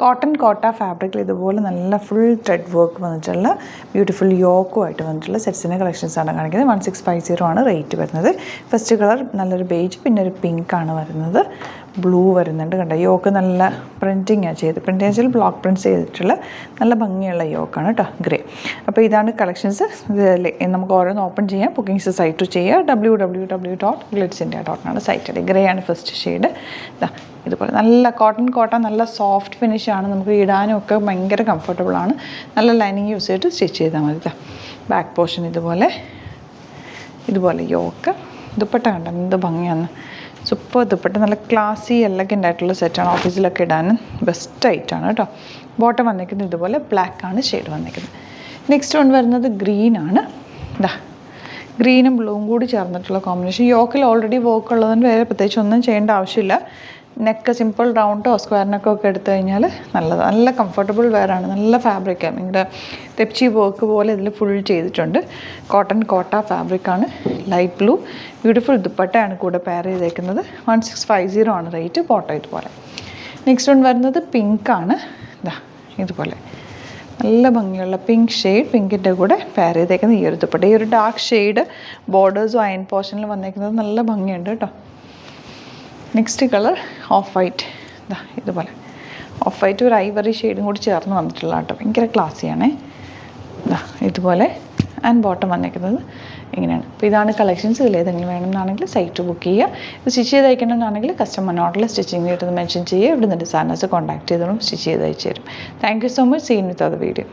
Cotton കോട്ട ഫാബ്രിക്കിൽ ഇതുപോലെ നല്ല ഫുൾ ത്രെഡ് വർക്ക് വന്നിട്ടുള്ള ബ്യൂട്ടിഫുൾ യോക്കുമായിട്ട് വന്നിട്ടുള്ള സെറ്റ്സിൻ്റെ കളക്ഷൻസാണ് കാണിക്കുന്നത്. 1650 ആണ് റേറ്റ് വരുന്നത്. ഫസ്റ്റ് കളർ നല്ലൊരു ബേജ്, പിന്നെ ഒരു പിങ്ക് ആണ് വരുന്നത്. ബ്ലൂ വരുന്നുണ്ട്. കണ്ടോ, യോക്ക് നല്ല പ്രിൻറ്റിങ്ങാണ് പ്രിൻറ്റ് വെച്ചാൽ ബ്ലോക്ക് പ്രിൻറ്റ്സ് ചെയ്തിട്ടുള്ള നല്ല ഭംഗിയുള്ള യോക്കാണ് കേട്ടോ, ഗ്രേ. അപ്പോൾ ഇതാണ് കളക്ഷൻസ്. നമുക്ക് ഓരോന്ന് ഓപ്പൺ ചെയ്യാം. ബുക്കിംഗ്സ് സൈറ്റ് ചെയ്യുക. www.glitzindia.com ആണ് സൈറ്റ്. ഗ്രേ ആണ് ഫസ്റ്റ് ഷെയ്ഡ്. ഇതുപോലെ നല്ല കോട്ടൺ നല്ല സോഫ്റ്റ് ഫിനിഷാണ്. നമുക്ക് ഇടാനും ഒക്കെ ഭയങ്കര കംഫർട്ടബിളാണ്. നല്ല ലൈനിങ് യൂസ് ചെയ്തിട്ട് സ്റ്റിച്ച് ചെയ്താൽ മതി. ബാക്ക് പോർഷൻ ഇതുപോലെ യോക്ക്. ദുപ്പട്ട കണ്ടോ എന്ത് ഭംഗിയാണ്, സൂപ്പർ ദുപ്പട്ട. നല്ല ക്ലാസി എലഗൻ്റ് ആയിട്ടുള്ള സെറ്റാണ്. ഓഫീസിലൊക്കെ ഇടാനും ബെസ്റ്റ് ആയിട്ടാണ് കേട്ടോ. ബോട്ടം വന്നിരിക്കുന്നത് ഇതുപോലെ ബ്ലാക്ക് ആണ് ഷെയ്ഡ് വന്നിരിക്കുന്നത്. നെക്സ്റ്റ് വൺ വരുന്നത് ഗ്രീനാണ്. ഗ്രീനും ബ്ലൂവും കൂടി ചേർന്നിട്ടുള്ള കോമ്പിനേഷൻ. യോക്കിൽ ഓൾറെഡി വർക്ക് ഉള്ളതുകൊണ്ട് വേറെ പ്രത്യേകിച്ച് ഒന്നും ചെയ്യേണ്ട ആവശ്യമില്ല. നെക്ക് സിമ്പിൾ റൗണ്ടോ സ്ക്വയർ നെക്കോ ഒക്കെ എടുത്തു കഴിഞ്ഞാൽ നല്ല കംഫർട്ടബിൾ വെയറാണ്. നല്ല ഫാബ്രിക്കാണ്. നിങ്ങളുടെ തെപ്ചി വർക്ക് പോലെ ഇതിൽ ഫുൾ ചെയ്തിട്ടുണ്ട്. കോട്ടൺ കോട്ട ഫാബ്രിക്കാണ്. ലൈറ്റ് ബ്ലൂ ബ്യൂട്ടിഫുൾ ദുപ്പട്ടയാണ് കൂടെ പെയർ ചെയ്തേക്കുന്നത്. 1650 ആണ് റേറ്റ്. ബോട്ടം ഇതുപോലെ. നെക്സ്റ്റ് വൺ വരുന്നത് പിങ്കാണ്. ഇതുപോലെ നല്ല ഭംഗിയുള്ള പിങ്ക് ഷെയ്ഡ്. പിങ്കിൻ്റെ കൂടെ പെയർ ചെയ്തേക്കുന്നത് ഈ ഒരു ദുപ്പട്ട. ഈ ഒരു ഡാർക്ക് ഷെയ്ഡ് ബോർഡേഴ്സും അയൺ പോർഷനിൽ വന്നേക്കുന്നത് നല്ല ഭംഗിയുണ്ട് കേട്ടോ. Next colour of white. ഇതുപോലെ ഓഫ് വൈറ്റ് ഒരു ഐവറി ഷെയ്ഡും കൂടി ചേർന്ന് വന്നിട്ടുള്ള കേട്ടോ. ഭയങ്കര ക്ലാസ്സിയാണേ. ഇതുപോലെ ആൻഡ് ബോട്ടം വന്നിരിക്കുന്നത് ഇങ്ങനെയാണ്. അപ്പോൾ ഇതാണ് കളക്ഷൻസ്. ഇതിൽ ഏതെങ്കിലും വേണമെന്നാണെങ്കിൽ സൈറ്റ് ബുക്ക് ചെയ്യുക. ഇത് സ്റ്റിച്ച് ചെയ്ത് അയക്കണമെന്നാണെങ്കിൽ കസ്റ്റമർ നോട്ടിൽ സ്റ്റിച്ചിങ് കിട്ടുന്നത് മെൻഷൻ ചെയ്യുക. ഇവിടെ നിന്ന് ഡിസൈനേഴ്സ് കോൺടാക്ട് ചെയ്തോളും, സ്റ്റിച്ച് ചെയ്ത് അയച്ചു തരും. Thank you so much. Scene with അത് വീഡിയോ.